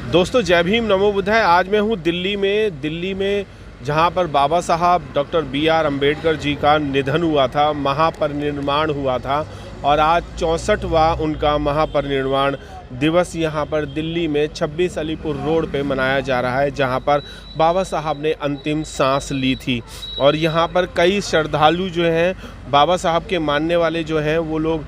दोस्तों जय भीम नमो बुद्धाय। आज मैं हूँ दिल्ली में जहाँ पर बाबा साहब डॉक्टर बी.आर. अम्बेडकर जी का निधन हुआ था, महापरिनिर्वाण हुआ था और आज 64वां उनका महापरिनिर्वाण दिवस यहाँ पर दिल्ली में 26 अलीपुर रोड पे मनाया जा रहा है, जहाँ पर बाबा साहब ने अंतिम सांस ली थी। और यहाँ पर कई श्रद्धालु जो हैं, बाबा साहब के मानने वाले जो हैं, वो लोग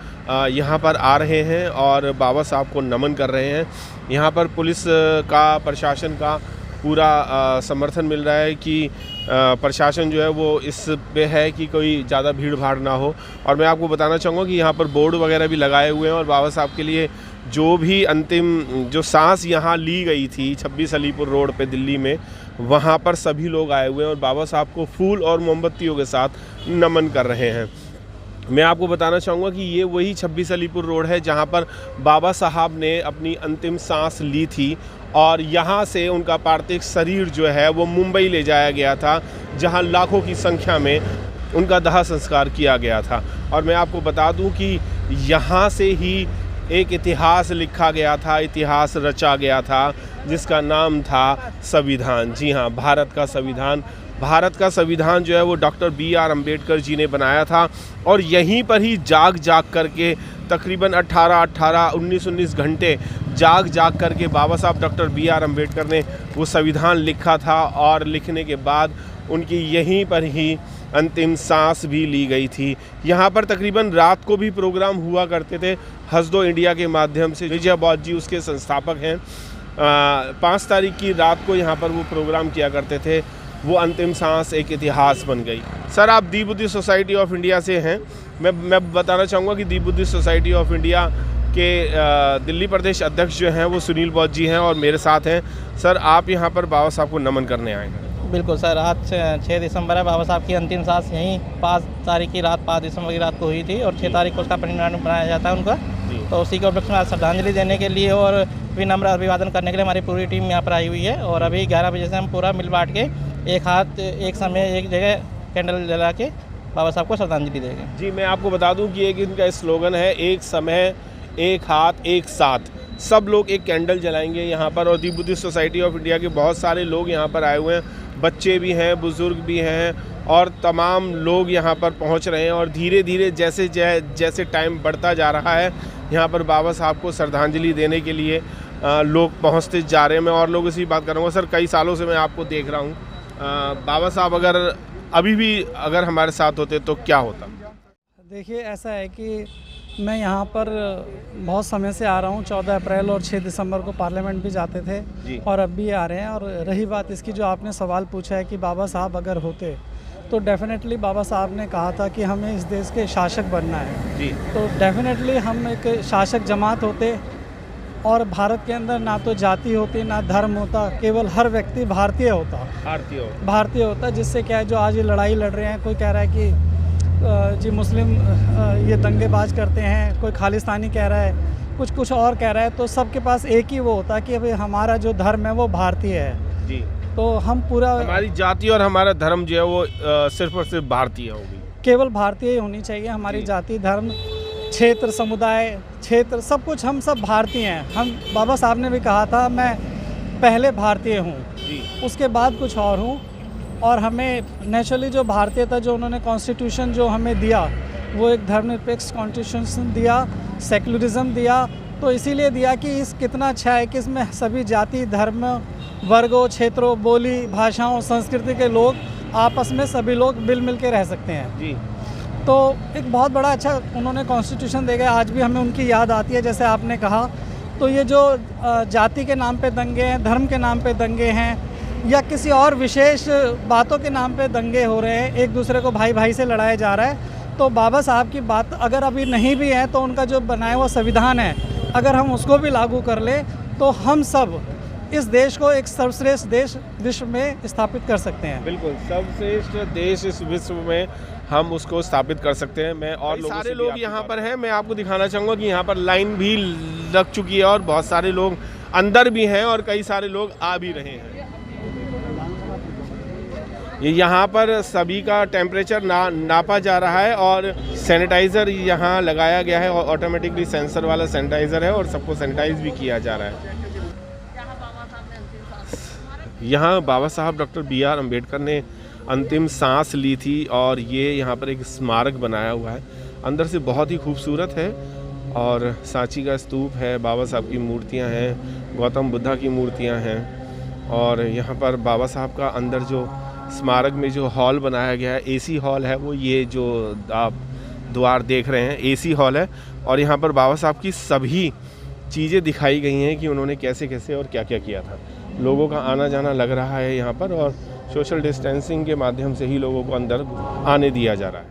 यहाँ पर आ रहे हैं और बाबा साहब को नमन कर रहे हैं। यहाँ पर पुलिस का, प्रशासन का पूरा समर्थन मिल रहा है कि प्रशासन जो है वो इस पे है कि कोई ज़्यादा भीड़ भाड़ ना हो। और मैं आपको बताना चाहूँगा कि यहाँ पर बोर्ड वगैरह भी लगाए हुए हैं और बाबा साहब के लिए जो भी अंतिम जो सांस यहाँ ली गई थी 26 अलीपुर रोड पे दिल्ली में, वहाँ पर सभी लोग आए हुए हैं और बाबा साहब को फूल और मोमबत्तियों के साथ नमन कर रहे हैं। मैं आपको बताना चाहूँगा कि ये वही 26 अलीपुर रोड है जहाँ पर बाबा साहब ने अपनी अंतिम सांस ली थी और यहाँ से उनका पार्थिव शरीर जो है वो मुंबई ले जाया गया था, जहाँ लाखों की संख्या में उनका दाह संस्कार किया गया था। और मैं आपको बता दूं कि यहाँ से ही एक इतिहास लिखा गया था, इतिहास रचा गया था, जिसका नाम था संविधान। जी हाँ, भारत का संविधान। भारत का संविधान जो है वो डॉक्टर बी.आर. अम्बेडकर जी ने बनाया था और यहीं पर ही जाग करके तकरीबन 19 घंटे जाग करके बाबा साहब डॉक्टर बी.आर. अम्बेडकर ने वो संविधान लिखा था और लिखने के बाद उनकी यहीं पर ही अंतिम सांस भी ली गई थी। यहाँ पर तकरीबन रात को भी प्रोग्राम हुआ करते थे हंस दो इंडिया के माध्यम से। विजय बौद्ध जी उसके संस्थापक हैं। 5 तारीख की रात को यहाँ पर वो प्रोग्राम किया करते थे। वो अंतिम सांस एक इतिहास बन गई। सर, आप दी बुद्धिस्ट सोसाइटी ऑफ इंडिया से हैं। मैं बताना चाहूँगा कि the Buddhist society of India के दिल्ली प्रदेश अध्यक्ष जो हैं वो सुनील बौद्ध जी हैं और मेरे साथ हैं। सर, आप यहाँ पर बाबा साहब को नमन करने आए हैं। बिल्कुल सर, आज 6 दिसंबर है। बाबा साहब की अंतिम सांस यहीं 5 तारीख की रात, 5 दिसंबर की रात को हुई थी और 6 तारीख को उसका परिनिर्वाण बनाया जाता है उनका। तो उसी के उपलक्ष्य में श्रद्धांजलि देने के लिए और विनम्र अभिवादन करने के लिए हमारी पूरी टीम यहाँ पर आई हुई है। और अभी 11 बजे से हम पूरा मिल बांट के एक हाथ एक समय एक जगह कैंडल जला के बाबा साहब को श्रद्धांजलि देंगे। जी, मैं आपको बता दूं कि एक इनका स्लोगन है, एक समय एक हाथ एक साथ। सब लोग एक कैंडल जलाएंगे यहाँ पर। और दी बुद्धिस्ट सोसाइटी ऑफ इंडिया के बहुत सारे लोग यहाँ पर आए हुए हैं, बच्चे भी हैं, बुज़ुर्ग भी हैं और तमाम लोग यहाँ पर पहुँच रहे हैं। और धीरे धीरे जैसे टाइम बढ़ता जा रहा है, यहाँ पर बाबा साहब को श्रद्धांजलि देने के लिए लोग पहुँचते जा रहे हैं। मैं और लोगों से बात करूँगा। सर, कई सालों से मैं आपको देख रहा हूँ। बाबा साहब अभी भी अगर हमारे साथ होते तो क्या होता? देखिए, ऐसा है कि मैं यहाँ पर बहुत समय से आ रहा हूँ। 14 अप्रैल और 6 दिसंबर को पार्लियामेंट भी जाते थे और अब भी आ रहे हैं। और रही बात इसकी, जो आपने सवाल पूछा है कि बाबा साहब अगर होते तो डेफिनेटली बाबा साहब ने कहा था कि हमें इस देश के शासक बनना है। जी। तो डेफिनेटली हम एक शासक जमात होते और भारत के अंदर ना तो जाति होती ना धर्म होता, केवल हर व्यक्ति भारतीय होता। जिससे क्या है, जो आज ये लड़ाई लड़ रहे हैं, कोई कह रहा है कि जी मुस्लिम ये दंगेबाज करते हैं, कोई खालिस्तानी कह रहा है, कुछ और कह रहा है, तो सबके पास एक ही वो होता कि अभी हमारा जो धर्म है वो भारतीय है। जी। तो हम पूरा, हमारी जाति और हमारा धर्म जो है वो सिर्फ और सिर्फ भारतीय होगी, केवल भारतीय ही होनी चाहिए। हमारी जाति, धर्म, क्षेत्र, समुदाय, क्षेत्र, सब कुछ हम सब भारतीय हैं। हम, बाबा साहब ने भी कहा था, मैं पहले भारतीय हूँ, उसके बाद कुछ और हूँ। और हमें नेचुरली जो भारतीयता, जो उन्होंने कॉन्स्टिट्यूशन जो हमें दिया, वो एक धर्मनिरपेक्ष कॉन्स्टिट्यूशन दिया, सेकुलरिज्म दिया। तो इसीलिए दिया कि इस कितना अच्छा है कि इसमें सभी जाति, धर्म, वर्गों, क्षेत्रों, बोली, भाषाओं, संस्कृति के लोग आपस में सभी लोग मिल के रह सकते हैं। जी। तो एक बहुत बड़ा अच्छा उन्होंने कॉन्स्टिट्यूशन दे गया। आज भी हमें उनकी याद आती है, जैसे आपने कहा। तो ये जो जाति के नाम पे दंगे हैं, धर्म के नाम पे दंगे हैं, या किसी और विशेष बातों के नाम पे दंगे हो रहे हैं, एक दूसरे को भाई से लड़ाया जा रहा है, तो बाबा साहब की बात अगर अभी नहीं भी है तो उनका जो बनाया हुआ संविधान है, अगर हम उसको भी लागू कर ले तो हम सब इस देश को एक सर्वश्रेष्ठ देश विश्व में स्थापित कर सकते हैं। बिल्कुल, सर्वश्रेष्ठ देश इस विश्व में हम उसको स्थापित कर सकते हैं। मैं और सारे लोग यहाँ पर हैं। मैं आपको दिखाना चाहूँगा कि यहाँ पर लाइन भी लग चुकी है और बहुत सारे लोग अंदर भी हैं और कई सारे लोग आ भी रहे हैं। ये यहाँ पर सभी का टेम्परेचर नापा जा रहा है और सैनिटाइज़र यहाँ लगाया गया है और ऑटोमेटिकली सेंसर वाला सैनिटाइज़र है और सबको सैनिटाइज भी किया जा रहा है। यहाँ बाबा साहब डॉक्टर बी.आर. अम्बेडकर ने अंतिम सांस ली थी और ये यहाँ पर एक स्मारक बनाया हुआ है। अंदर से बहुत ही खूबसूरत है और सांची का स्तूप है, बाबा साहब की मूर्तियाँ हैं, गौतम बुद्धा की मूर्तियाँ हैं और यहाँ पर बाबा साहब का अंदर जो स्मारक में जो हॉल बनाया गया है, एसी हॉल है, वो ये जो आप द्वार देख रहे हैं एसी हॉल है और यहाँ पर बाबा साहब की सभी चीज़ें दिखाई गई हैं कि उन्होंने कैसे कैसे और क्या क्या किया था। लोगों का आना जाना लग रहा है यहाँ पर और सोशल डिस्टेंसिंग के माध्यम से ही लोगों को अंदर आने दिया जा रहा है।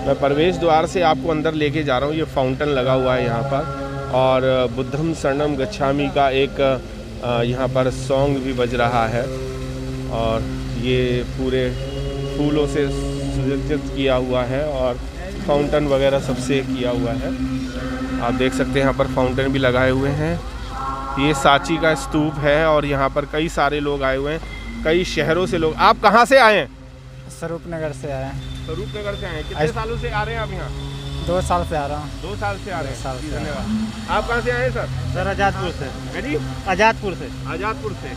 मैं प्रवेश द्वार से आपको अंदर लेके जा रहा हूँ। ये फाउंटेन लगा हुआ है यहाँ पर और बुद्धम शरणम गच्छामि का एक यहाँ पर सॉन्ग भी बज रहा है और ये पूरे फूलों से सुसज्जित किया हुआ है और फाउंटेन वगैरह सबसे किया हुआ है। आप देख सकते हैं यहाँ पर फाउंटेन भी लगाए हुए हैं। ये सांची का स्तूप है और यहाँ पर कई सारे लोग आए हुए हैं, कई शहरों से लोग। आप कहाँ से आए हैं? स्वरूप नगर से आए हैं। स्वरूप नगर से आए हैं। कितने सालों से आ रहे हैं आप यहाँ? 2 साल से आ रहा हूँ। 2 साल से आ रहे हैं। साल से। धन्यवाद। आप कहाँ से आए हैं सर? सर आज़ादपुर से। है जी? आज़ादपुर से। आज़ादपुर से।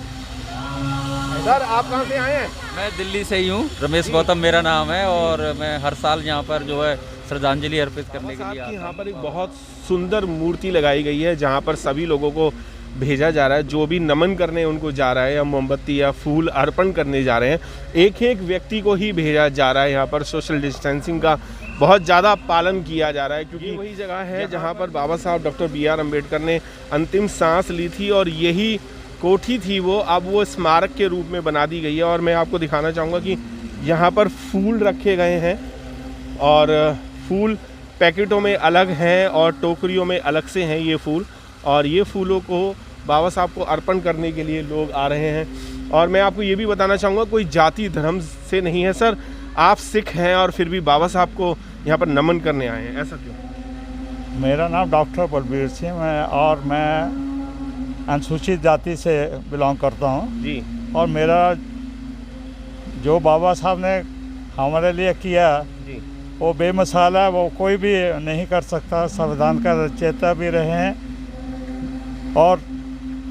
सर आप कहाँ से आए हैं? मैं दिल्ली से ही हूँ। रमेश गौतम मेरा नाम है और मैं हर साल यहाँ पर जो है श्रद्धांजलि अर्पित करने के लिए आता हूँ। यहाँ पर एक बहुत सुंदर मूर्ति लगाई गई है जहाँ पर सभी लोगों को भेजा जा रहा है। जो भी नमन करने उनको जा रहा है या मोमबत्ती या फूल अर्पण करने जा रहे हैं, एक एक व्यक्ति को ही भेजा जा रहा है। यहाँ पर सोशल डिस्टेंसिंग का बहुत ज़्यादा पालन किया जा रहा है क्योंकि वही जगह है जहाँ पर बाबा साहब डॉक्टर बी.आर. अम्बेडकर ने अंतिम सांस ली थी और यही कोठी थी वो अब वो स्मारक के रूप में बना दी गई है। और मैं आपको दिखाना चाहूँगा कि यहाँ पर फूल रखे गए हैं और फूल पैकेटों में अलग हैं और टोकरियों में अलग से हैं ये फूल और ये फूलों को बाबा साहब को अर्पण करने के लिए लोग आ रहे हैं। और मैं आपको ये भी बताना चाहूँगा कोई जाति धर्म से नहीं है सर, आप सिख हैं और फिर भी बाबा साहब को यहाँ पर नमन करने आए हैं, ऐसा क्यों? मेरा नाम डॉक्टर बलबीर सिंह है और मैं अनुसूचित जाति से बिलोंग करता हूँ जी। और मेरा जो बाबा साहब ने हमारे लिए किया जी वो बेमिसाल है, वो कोई भी नहीं कर सकता। संविधान का रचयिता भी रहे हैं और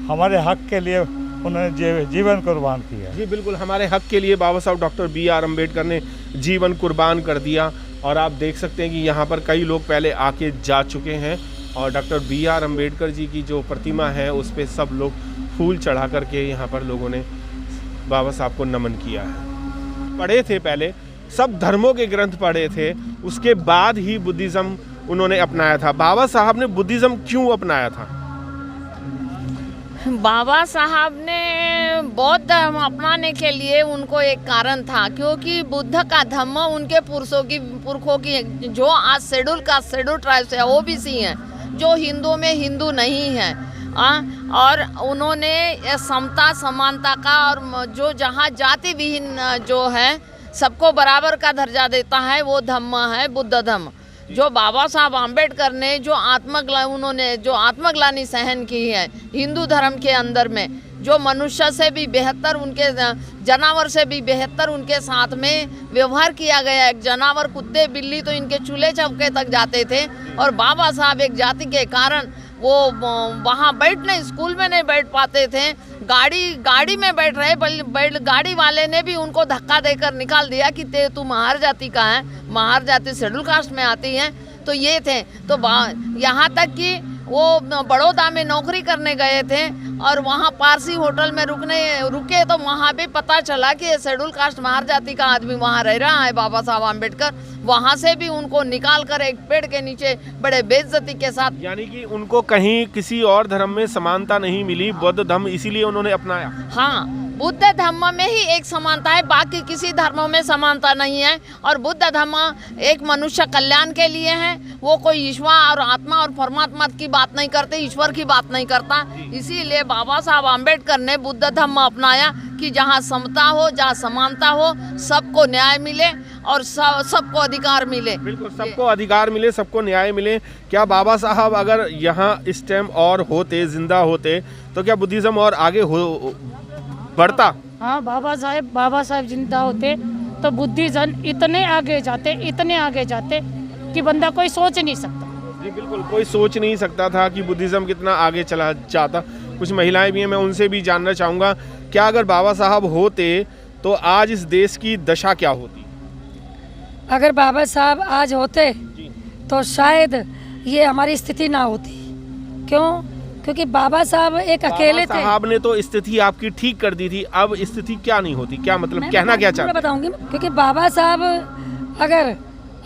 हमारे हक के लिए उन्होंने जीवन कुर्बान किया। जी बिल्कुल, हमारे हक के लिए बाबा साहब डॉक्टर बी.आर. अम्बेडकर ने जीवन कुर्बान कर दिया। और आप देख सकते हैं कि यहाँ पर कई लोग पहले आके जा चुके हैं और डॉक्टर बी.आर. अम्बेडकर जी की जो प्रतिमा है उस पर सब लोग फूल चढ़ा करके यहाँ पर लोगों ने बाबा साहब को नमन किया है। पढ़े थे पहले, सब धर्मों के ग्रंथ पढ़े थे, उसके बाद ही बुद्धिज़्म उन्होंने अपनाया था। बाबा साहब ने बुद्धिज़्म क्यों अपनाया था? बाबा साहब ने बौद्ध धर्म अपनाने के लिए उनको एक कारण था, क्योंकि बुद्ध का धर्म उनके पुरखों की जो आज शेड्यूल कास्ट शेड्यूल ट्राइब्स है ओबीसी हैं, जो हिंदुओं में हिंदू नहीं है। और उन्होंने समता समानता का और जो जहाँ जाति विहीन जो है सबको बराबर का दर्जा देता है वो धर्म है बुद्ध धर्म। जो बाबा साहब आम्बेडकर ने जो आत्मग्लानि सहन की है हिंदू धर्म के अंदर में, जो मनुष्य से भी बेहतर उनके जानवर से भी बेहतर उनके साथ में व्यवहार किया गया। एक जानवर कुत्ते बिल्ली तो इनके चूल्हे चौके तक जाते थे और बाबा साहब एक जाति के कारण वो वहाँ बैठने स्कूल में नहीं बैठ पाते थे, गाड़ी में बैठ रहे, गाड़ी वाले ने भी उनको धक्का देकर निकाल दिया कि तू महार जाति का है, महार जाति शेड्यूल कास्ट में आती है। तो ये थे, तो यहाँ तक कि वो बड़ौदा में नौकरी करने गए थे और वहाँ पारसी होटल में रुके तो वहाँ भी पता चला कि शेड्यूल कास्ट महार जाति का आदमी वहाँ रह रहा है बाबा साहब आम्बेडकर। वहाँ से भी उनको निकाल कर एक पेड़ के नीचे बड़े बेइज्जती के साथ, यानी कि उनको कहीं किसी और धर्म में समानता नहीं मिली, बुद्ध धर्म इसीलिए उन्होंने अपनाया। हाँ, बुद्ध धर्म में ही एक समानता है, बाकी किसी धर्मों में समानता नहीं है। और बुद्ध धर्म एक मनुष्य कल्याण के लिए है, वो कोई ईश्वर और आत्मा और परमात्मा की बात नहीं करते, ईश्वर की बात नहीं करता। इसीलिए बाबा साहब आम्बेडकर ने बुद्ध धर्म अपनाया कि जहाँ समता हो, जहाँ समानता हो, सबको न्याय मिले और सबको अधिकार मिले। बिल्कुल, सबको अधिकार मिले, सबको न्याय मिले। क्या बाबा साहब अगर यहाँ इस टाइम और होते, जिंदा होते, तो क्या बुद्धिज्म और आगे बढ़ता? हाँ, बाबा साहब जिंदा होते तो बुद्धिज्म इतने आगे जाते कि बंदा कोई सोच नहीं सकता। जी बिल्कुल, कोई सोच नहीं सकता था कि बुद्धिज्म कितना आगे चला जाता। कुछ महिलाएं भी हैं, मैं उनसे भी जानना चाहूँगा क्या अगर बाबा साहब होते तो आज इस देश की दशा क्या होती? अगर बाबा साहब आज होते तो शायद ये हमारी स्थिति ना होती। क्यों? क्योंकि बाबा साहब एक अकेले थे। बाबा साहब ने तो स्थिति आपकी ठीक कर दी थी, अब स्थिति क्या नहीं होती? क्या मतलब, कहना क्या चाहते? मैं बताऊंगी, क्योंकि बाबा साहब अगर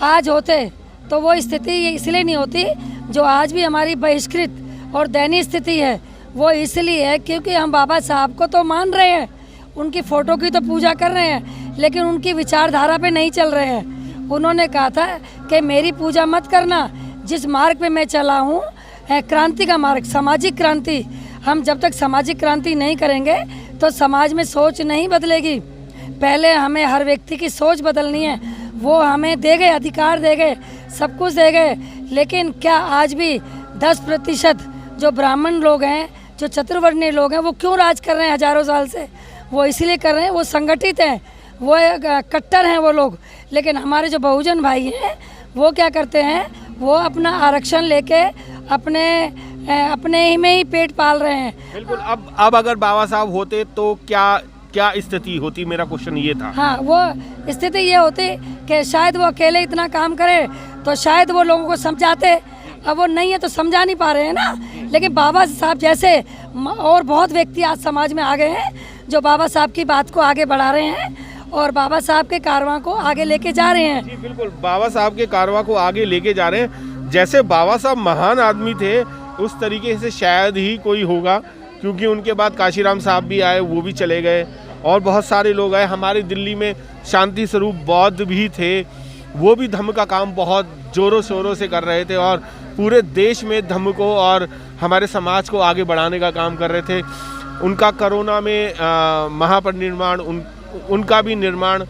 आज होते तो वो स्थिति इसलिए नहीं होती जो आज भी हमारी बहिष्कृत और दयनीय स्थिति है। वो इसलिए है क्योंकि हम बाबा साहब को तो मान रहे हैं, उनकी फ़ोटो की तो पूजा कर रहे हैं, लेकिन उनकी विचारधारा पे नहीं चल रहे हैं। उन्होंने कहा था कि मेरी पूजा मत करना, जिस मार्ग पे मैं चला हूँ क्रांति का मार्ग, सामाजिक क्रांति। हम जब तक सामाजिक क्रांति नहीं करेंगे तो समाज में सोच नहीं बदलेगी। पहले हमें हर व्यक्ति की सोच बदलनी है। वो हमें दे गए, अधिकार दे गए, सब कुछ दे गए, लेकिन क्या आज भी 10% जो ब्राह्मण लोग हैं, जो चतुर्वर्णीय लोग हैं, वो क्यों राज कर रहे हैं हजारों साल से? वो इसलिए कर रहे हैं, वो संगठित हैं, वो कट्टर हैं वो लोग। लेकिन हमारे जो बहुजन भाई हैं वो क्या करते हैं, वो अपना आरक्षण लेके अपने ही में ही पेट पाल रहे हैं। बिल्कुल। अब अगर बाबा साहब होते तो क्या स्थिति होती? मेरा क्वेश्चन ये था। हाँ, वो स्थिति ये होती कि शायद वो अकेले इतना काम करे तो शायद वो लोगों को समझाते। अब वो नहीं है तो समझा नहीं पा रहे हैं ना। लेकिन बाबा साहब जैसे और बहुत व्यक्ति आज समाज में आ गए हैं जो बाबा साहब की बात को आगे बढ़ा रहे हैं और बाबा साहब के कारवां को आगे लेके जा रहे हैं। जी बिल्कुल, बाबा साहब के कारवां को आगे लेके जा रहे हैं। जैसे बाबा साहब महान आदमी थे, उस तरीके से शायद ही कोई होगा, क्योंकि उनके बाद काशीराम साहब भी आए, वो भी चले गए, और बहुत सारे लोग आए। हमारे दिल्ली में शांति स्वरूप बौद्ध भी थे, वो भी धम्म का काम बहुत ज़ोरों शोरों से कर रहे थे और पूरे देश में धम्म को और हमारे समाज को आगे बढ़ाने का काम कर रहे थे। उनका कोरोना में महापरिनिर्वाण, उनका भी निर्माण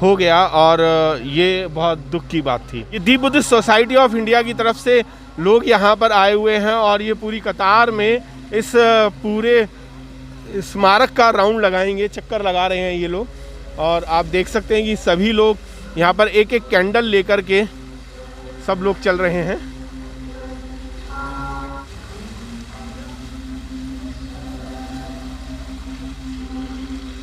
हो गया और ये बहुत दुख की बात थी। ये दी बुद्धिस्ट सोसाइटी ऑफ इंडिया की तरफ से लोग यहाँ पर आए हुए हैं और ये पूरी कतार में इस पूरे स्मारक का राउंड लगाएंगे, चक्कर लगा रहे हैं ये लोग। और आप देख सकते हैं कि सभी लोग यहाँ पर एक एक कैंडल लेकर के सब लोग चल रहे हैं।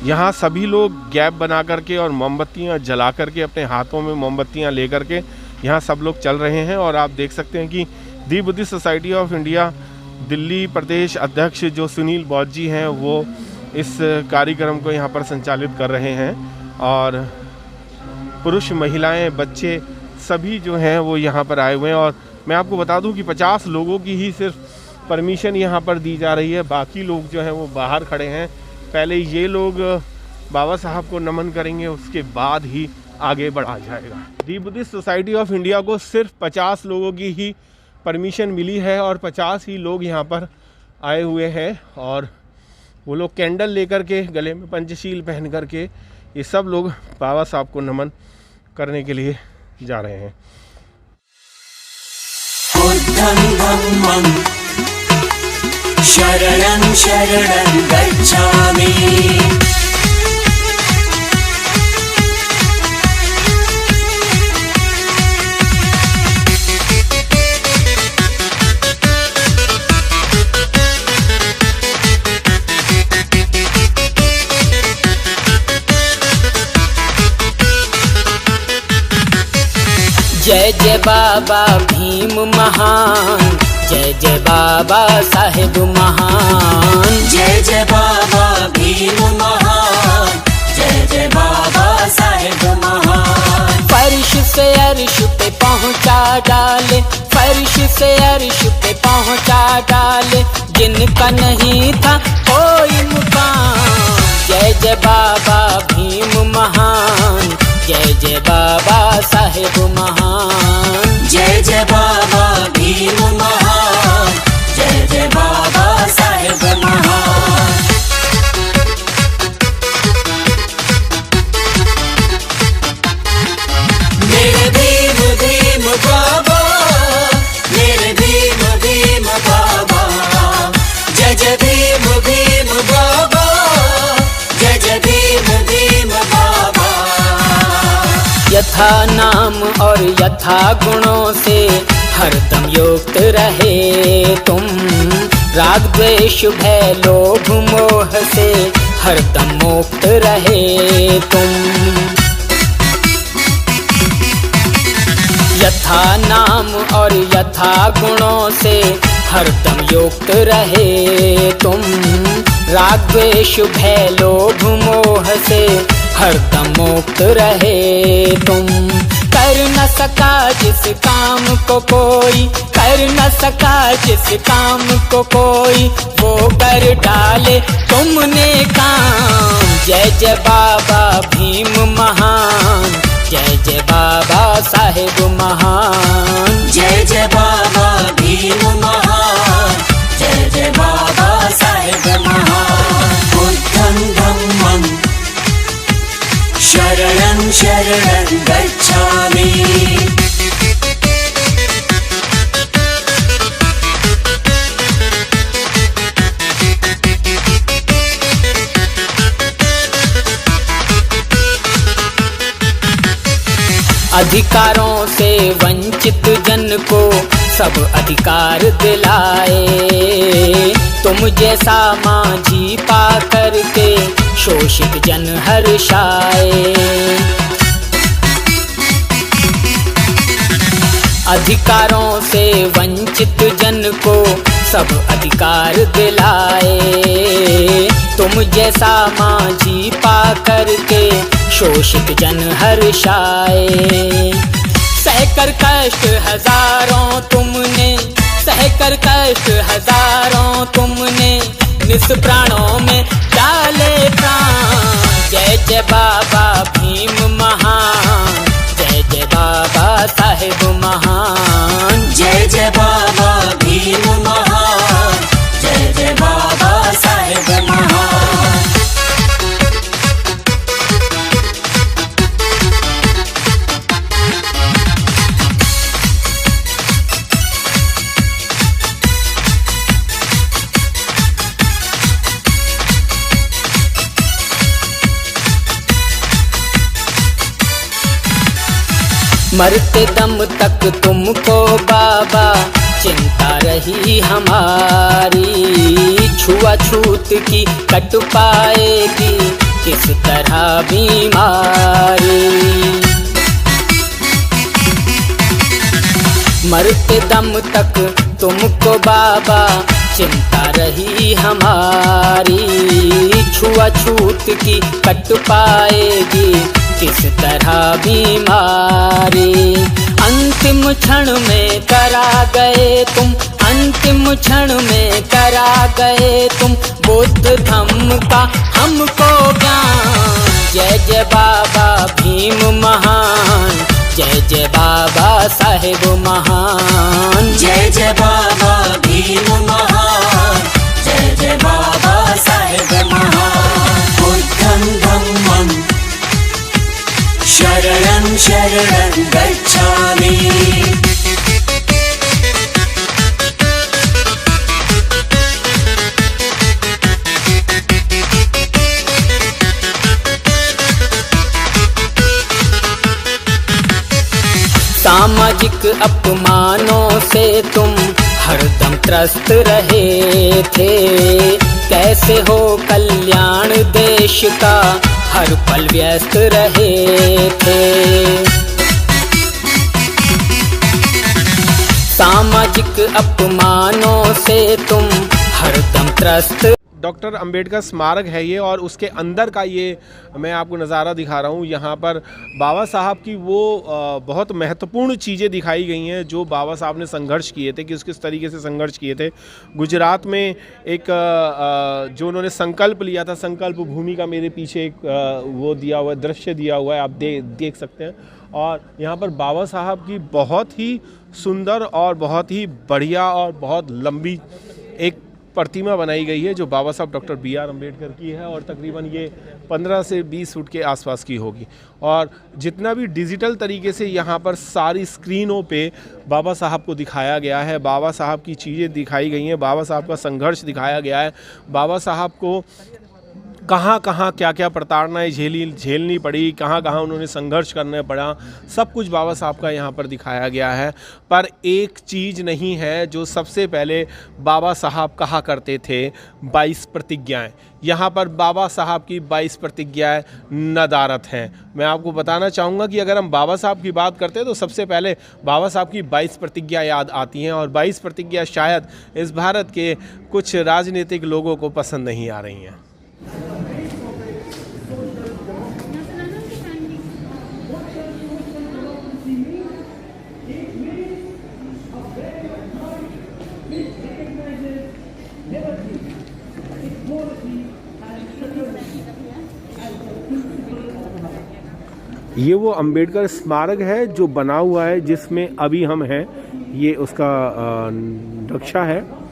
यहाँ सभी लोग गैप बना करके और मोमबत्तियाँ जला करके, अपने हाथों में मोमबत्तियाँ लेकर के यहाँ सब लोग चल रहे हैं। और आप देख सकते हैं कि the Buddhist society of India Delhi प्रदेश अध्यक्ष जो सुनील बौद्ध जी हैं, वो इस कार्यक्रम को यहाँ पर संचालित कर रहे हैं। और पुरुष, महिलाएं, बच्चे सभी जो हैं वो यहाँ पर आए हुए हैं। और मैं आपको बता दूं कि 50 लोगों की ही सिर्फ परमिशन यहाँ पर दी जा रही है, बाकी लोग जो हैं वो बाहर खड़े हैं। पहले ये लोग बाबा साहब को नमन करेंगे, उसके बाद ही आगे बढ़ा जाएगा। दी बुद्धिस्ट सोसाइटी ऑफ इंडिया को सिर्फ 50 लोगों की ही परमिशन मिली है और 50 ही लोग यहाँ पर आए हुए हैं। और वो लोग कैंडल लेकर के, गले में पंचशील पहन करके, ये सब लोग बाबा साहब को नमन करने के लिए जा रहे हैं। शरणं शरणं गच्छामि। जय जय बाबा भीम महान, जय जय बाबा साहेब महान। जय जय बाबा भीम महान, जय जय बाबा साहेब महान। फर्श से अर्श पे पहुँचा डाले, फर्श से अर्श पे पहुँचा डाले, जिनका नहीं था कोई मुकाम। जय जय बाबा भीम महान, जय जय बाबा साहेब महान। जय जय बाबा भीम महान, जय जय बाबा साहेब महान। मेरे भीम भीम बाबा, मेरे भीम भीम बाबा। जय जय भीम भीम बाबा, जय जय भीम भीम बाबा। यथा नाम और यथा गुणों से हरदम युक्त रहे तुम, राग द्वेष भय लोभ मोह से हरदम मुक्त रहे तुम। यथा नाम और यथा गुणों से हरदम युक्त रहे तुम। राग द्वेष भय लोभ मोह से हरदम मुक्त रहे तुम। कर न सका जिस काम को कोई, कर न सका जिस काम को कोई, वो कर डाले तुमने काम। जय जय बाबा भीम महान, जय जय बाबा साहेब महान। जय जय बाबा भीम महान, जय जय बाबा साहेब महान। बुद्धं धम्मं शरणं शरणं गच्छामि। अधिकारों से वंचित जन को सब अधिकार दिलाए। तुम जैसा माझी पा करके शोषित जन हर्षाए। अधिकारों से वंचित जन को सब अधिकार दिलाए। तुम जैसा माझी पा करके शोषित जन हर्षाए। सहकर कष्ट हजारों तुमने, सहकर कष्ट हजारों तुमने, निस प्राणों में डाले प्राण। जय जय बाबा भीम महान, जय जय बाबा साहेब महान। जय जय बाबा भीम महान, जय जय बाबा साहेब महान। मरते दम तक तुमको बाबा चिंता रही हमारी। छुआछूत की कट पाएगी किस तरह बीमारी। मरते दम तक तुमको बाबा चिंता रही हमारी। छुआछूत की कट पाएगी किस तरह बीमारी। अंतिम क्षण में करा गए तुम, अंतिम क्षण में करा गए तुम बुद्ध धम्म का हमको ज्ञान। जय जय बाबा भीम महान, जय जय बाबा साहेब महान। जय जय बाबा भीम महान, जय जय बाबा साहेब महान। बुद्धं धम्मं शरणं शरणं गच्छामि। सामाजिक अपमानों से तुम हरदम त्रस्त रहे थे। कैसे हो कल्याण देश का हर पल व्यस्त रहे थे। सामाजिक अपमानों से तुम हरदम त्रस्त। डॉक्टर अंबेडकर स्मारक है ये, और उसके अंदर का ये मैं आपको नज़ारा दिखा रहा हूँ। यहाँ पर बाबा साहब की वो बहुत महत्वपूर्ण चीज़ें दिखाई गई हैं जो बाबा साहब ने संघर्ष किए थे, किस तरीके से संघर्ष किए थे। गुजरात में एक जो उन्होंने संकल्प लिया था, संकल्प भूमि का मेरे पीछे एक वो दिया हुआ है, दृश्य दिया हुआ है, आप देख सकते हैं। और यहाँ पर बाबा साहब की बहुत ही सुंदर और बहुत ही बढ़िया और बहुत लंबी एक प्रतिमा बनाई गई है जो बाबा साहब डॉक्टर B.R. अम्बेडकर की है, और तकरीबन ये 15 से 20 फुट के आसपास की होगी। और जितना भी डिजिटल तरीके से यहाँ पर सारी स्क्रीनों पे बाबा साहब को दिखाया गया है, बाबा साहब की चीज़ें दिखाई गई हैं, बाबा साहब का संघर्ष दिखाया गया है, बाबा साहब को कहाँ कहाँ क्या क्या प्रताड़नाएं झेलनी पड़ी, कहाँ कहाँ उन्होंने संघर्ष करना पड़ा, सब कुछ बाबा साहब का यहाँ पर दिखाया गया है। पर एक चीज़ नहीं है जो सबसे पहले बाबा साहब कहा करते थे, 22 प्रतिज्ञाएं। यहाँ पर बाबा साहब की 22 प्रतिज्ञाएं नदारत हैं। मैं आपको बताना चाहूँगा कि अगर हम बाबा साहब की बात करते हैं तो सबसे पहले बाबा साहब की 22 प्रतिज्ञा याद आती हैं, और 22 प्रतिज्ञा शायद इस भारत के कुछ राजनीतिक लोगों को पसंद नहीं आ रही हैं। ये वो अंबेडकर स्मारक है जो बना हुआ है, जिसमें अभी हम हैं। ये उसका नक्शा है।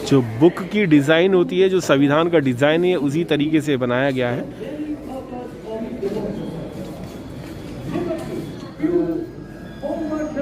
जो बुक की डिज़ाइन होती है, जो संविधान का डिज़ाइन है, उसी तरीके से बनाया गया है।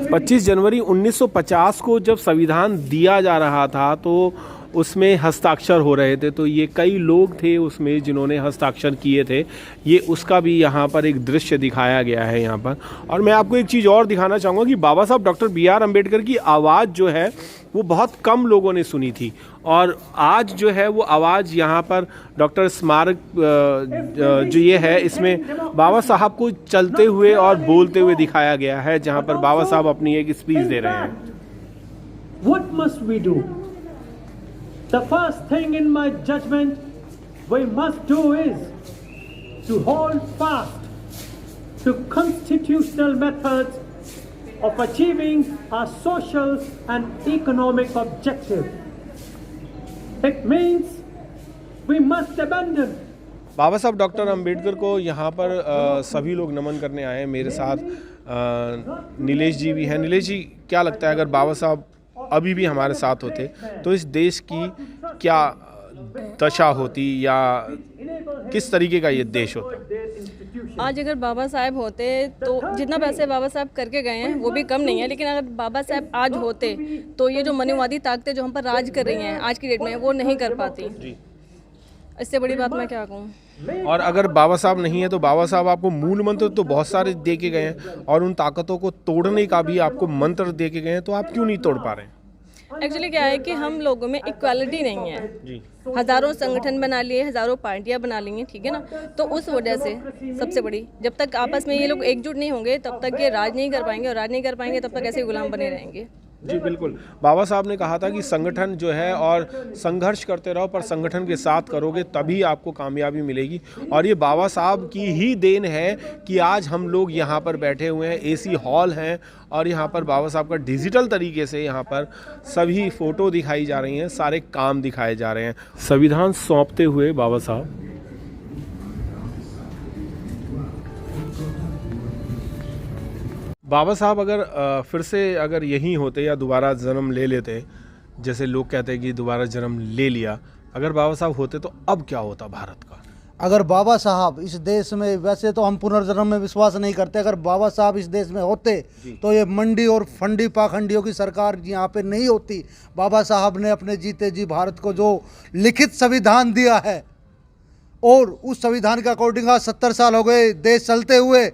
पच्चीस जनवरी 1950 को जब संविधान दिया जा रहा था तो उसमें हस्ताक्षर हो रहे थे, तो ये कई लोग थे उसमें जिन्होंने हस्ताक्षर किए थे। ये उसका भी यहाँ पर एक दृश्य दिखाया गया है यहाँ पर। और मैं आपको एक चीज़ और दिखाना चाहूँगा कि बाबा साहब डॉक्टर BR अम्बेडकर की आवाज़ जो है वो बहुत कम लोगों ने सुनी थी, और आज जो है वो आवाज़ यहाँ पर डॉक्टर स्मारक जो ये है, इसमें बाबा साहब को चलते हुए और बोलते हुए दिखाया गया है, जहाँ पर बाबा साहब अपनी एक स्पीच दे रहे हैं। What must we do? The first thing in my judgment we must do is to hold fast to constitutional methods of achieving our social and economic objective. It means we must abandon. बाबा साहब doctor Ambedkar को यहाँ पर सभी लोग नमन करने आए हैं। मेरे साथ नीलेश जी भी हैं। नीलेश जी, क्या लगता है अगर बाबा साहब अभी भी हमारे साथ होते तो इस देश की क्या दशा होती, या किस तरीके का ये देश होता? आज अगर बाबा साहब होते तो जितना पैसे बाबा साहब करके गए हैं वो भी कम नहीं है, लेकिन अगर बाबा साहब आज होते तो ये जो मनुवादी ताकतें जो हम पर राज कर रही हैं आज की डेट में, वो नहीं कर पाती। इससे बड़ी बात मैं क्या कहूँ। और अगर बाबा साहब नहीं है तो बाबा साहब आपको मूल मंत्र तो बहुत सारे दे के गए हैं, और उन ताकतों को तोड़ने का भी आपको मंत्र दे के गए हैं, तो आप क्यों नहीं तोड़ पा रहे हैं? एक्चुअली क्या है कि हम लोगों में इक्वालिटी नहीं है जी। हज़ारों संगठन बना लिए, हज़ारों पार्टियां बना ली हैं, ठीक है ना। तो उस वजह से सबसे बड़ी, जब तक आपस में ये लोग एकजुट नहीं होंगे तब तक ये राज नहीं कर पाएंगे, और राज नहीं कर पाएंगे तब तक ऐसे गुलाम बने रहेंगे। जी बिल्कुल। बाबा साहब ने कहा था कि संगठन जो है और संघर्ष करते रहो, पर संगठन के साथ करोगे तभी आपको कामयाबी मिलेगी। और ये बाबा साहब की ही देन है कि आज हम लोग यहाँ पर बैठे हुए हैं, एसी हॉल हैं, और यहाँ पर बाबा साहब का डिजिटल तरीके से यहाँ पर सभी फ़ोटो दिखाई जा रही हैं, सारे काम दिखाए जा रहे हैं। संविधान सौंपते हुए बाबा साहब अगर फिर से अगर यहीं होते या दोबारा जन्म ले लेते, जैसे लोग कहते हैं कि दोबारा जन्म ले लिया, अगर बाबा साहब होते तो अब क्या होता भारत का? अगर बाबा साहब इस देश में, वैसे तो हम पुनर्जन्म में विश्वास नहीं करते, अगर बाबा साहब इस देश में होते तो ये मंडी और फंडी पाखंडियों की सरकार यहाँ पे नहीं होती। बाबा साहब ने अपने जीते जी भारत को जो लिखित संविधान दिया है, और उस संविधान के अकॉर्डिंग आज 70 साल हो गए देश चलते हुए।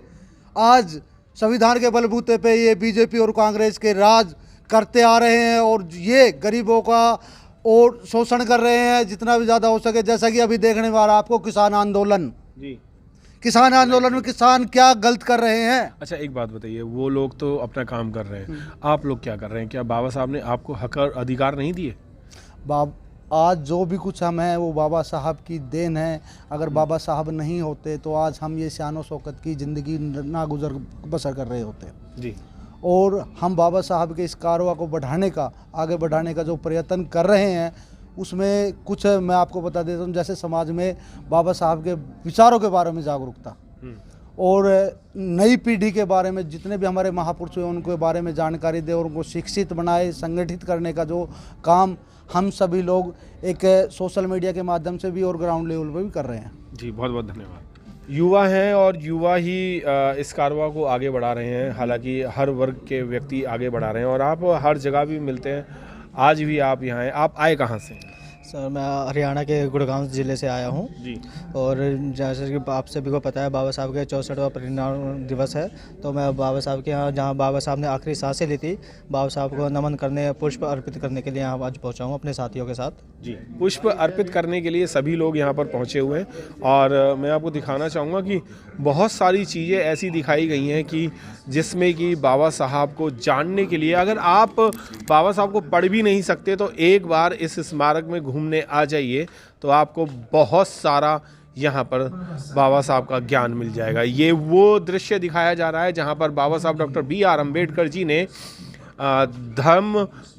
आज संविधान के बलबूते पे ये बीजेपी और कांग्रेस के राज करते आ रहे हैं, और ये गरीबों का और शोषण कर रहे हैं जितना भी ज़्यादा हो सके। जैसा कि अभी देखने वाला आपको किसान आंदोलन जी, किसान आंदोलन में किसान क्या गलत कर रहे हैं। अच्छा एक बात बताइए, वो लोग तो अपना काम कर रहे हैं, आप लोग क्या कर रहे हैं? क्या बाबा साहब ने आपको हक और अधिकार नहीं दिए? आज जो भी कुछ हम हैं वो बाबा साहब की देन है। अगर बाबा साहब नहीं होते तो आज हम ये शानो शौकत की ज़िंदगी ना गुजर बसर कर रहे होते जी। और हम बाबा साहब के इस कारवा को बढ़ाने का, आगे बढ़ाने का जो प्रयत्न कर रहे हैं, उसमें कुछ मैं आपको बता देता हूँ। जैसे समाज में बाबा साहब के विचारों के बारे में जागरूकता, और नई पीढ़ी के बारे में जितने भी हमारे महापुरुष हैं उनके बारे में जानकारी दे, और उनको शिक्षित बनाए, संगठित करने का जो काम हम सभी लोग एक सोशल मीडिया के माध्यम से भी और ग्राउंड लेवल पर भी कर रहे हैं। जी बहुत बहुत धन्यवाद। युवा हैं और युवा ही इस कारवां को आगे बढ़ा रहे हैं। हालांकि हर वर्ग के व्यक्ति आगे बढ़ा रहे हैं और आप हर जगह भी मिलते हैं। आज भी आप यहाँ हैं। आप आए कहाँ से? सर मैं हरियाणा के गुड़गांव ज़िले से आया हूँ जी। और जैसे कि आप सभी को पता है बाबा साहब के 64वां परिनिर्वाण दिवस है, तो मैं बाबा साहब के यहाँ जहाँ बाबा साहब ने आखिरी सांसें ली थी, बाबा साहब को नमन करने, पुष्प अर्पित करने के लिए यहाँ आज पहुँचा हूँ अपने साथियों के साथ। जी, पुष्प अर्पित करने के लिए सभी लोग यहाँ पर पहुँचे हुए हैं और मैं आपको दिखाना चाहूँगा कि बहुत सारी चीज़ें ऐसी दिखाई गई हैं कि जिसमें कि बाबा साहब को जानने के लिए, अगर आप बाबा साहब को पढ़ भी नहीं सकते तो एक बार इस स्मारक में घूमने आ जाइए तो आपको बहुत सारा यहाँ पर बाबा साहब का ज्ञान मिल जाएगा। ये वो दृश्य दिखाया जा रहा है जहाँ पर बाबा साहब डॉक्टर B.R. अम्बेडकर जी ने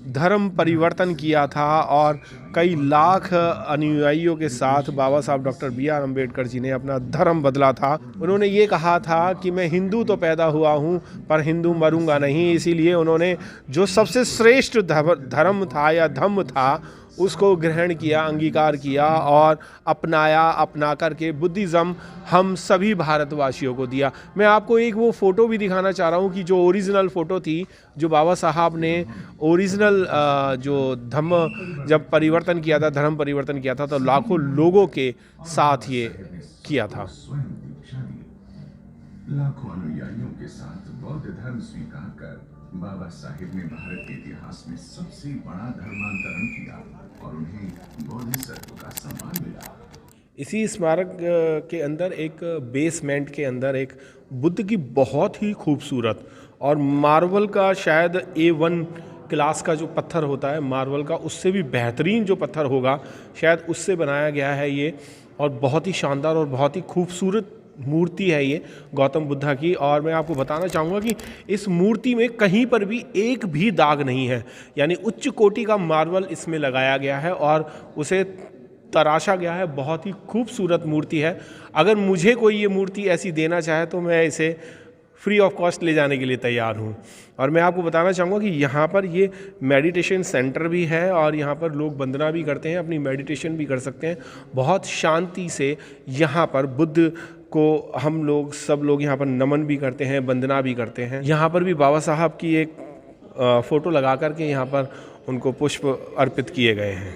धर्म परिवर्तन किया था और कई लाख अनुयायियों के साथ बाबा साहब डॉक्टर B.R. अम्बेडकर जी ने अपना धर्म बदला था। उन्होंने ये कहा था कि मैं हिंदू तो पैदा हुआ हूँ पर हिंदू मरूंगा नहीं। इसीलिए उन्होंने जो सबसे श्रेष्ठ धर्म था या धम्म था उसको ग्रहण किया, अंगीकार किया और अपनाया। अपना करके बुद्धिज़्म हम सभी भारतवासियों को दिया। मैं आपको एक वो फ़ोटो भी दिखाना चाह रहा हूँ कि जो ओरिजिनल फ़ोटो थी, जो बाबा साहब ने ओरिजिनल जो धम्म जब परिवर्तन किया था, धर्म परिवर्तन किया था, तो लाखों लोगों के साथ ये किया था। लाखों अनुयायियों के साथ बौद्ध धर्म स्वीकार कर बाबा साहिब ने भारत के इतिहास में सबसे बड़ा धर्मांतरण किया और उन्हें बोधिसत्व का सम्मान मिला। इसी स्मारक के अंदर एक बेसमेंट के अंदर एक बुद्ध की बहुत ही खूबसूरत और मार्बल का शायद A1 क्लास का जो पत्थर होता है, मार्बल का उससे भी बेहतरीन जो पत्थर होगा शायद उससे बनाया गया है ये, और बहुत ही शानदार और बहुत ही खूबसूरत मूर्ति है ये गौतम बुद्धा की। और मैं आपको बताना चाहूँगा कि इस मूर्ति में कहीं पर भी एक भी दाग नहीं है, यानी उच्च कोटि का मार्बल इसमें लगाया गया है और उसे तराशा गया है। बहुत ही खूबसूरत मूर्ति है। अगर मुझे कोई ये मूर्ति ऐसी देना चाहे तो मैं इसे फ्री ऑफ कॉस्ट ले जाने के लिए तैयार हूँ। और मैं आपको बताना चाहूँगा कि यहाँ पर ये मेडिटेशन सेंटर भी है और यहाँ पर लोग वंदना भी करते हैं, अपनी मेडिटेशन भी कर सकते हैं। बहुत शांति से यहाँ पर बुद्ध को हम लोग सब लोग यहाँ पर नमन भी करते हैं, वंदना भी करते हैं। यहाँ पर भी बाबा साहब की एक फ़ोटो लगा करके यहाँ पर उनको पुष्प अर्पित किए गए हैं।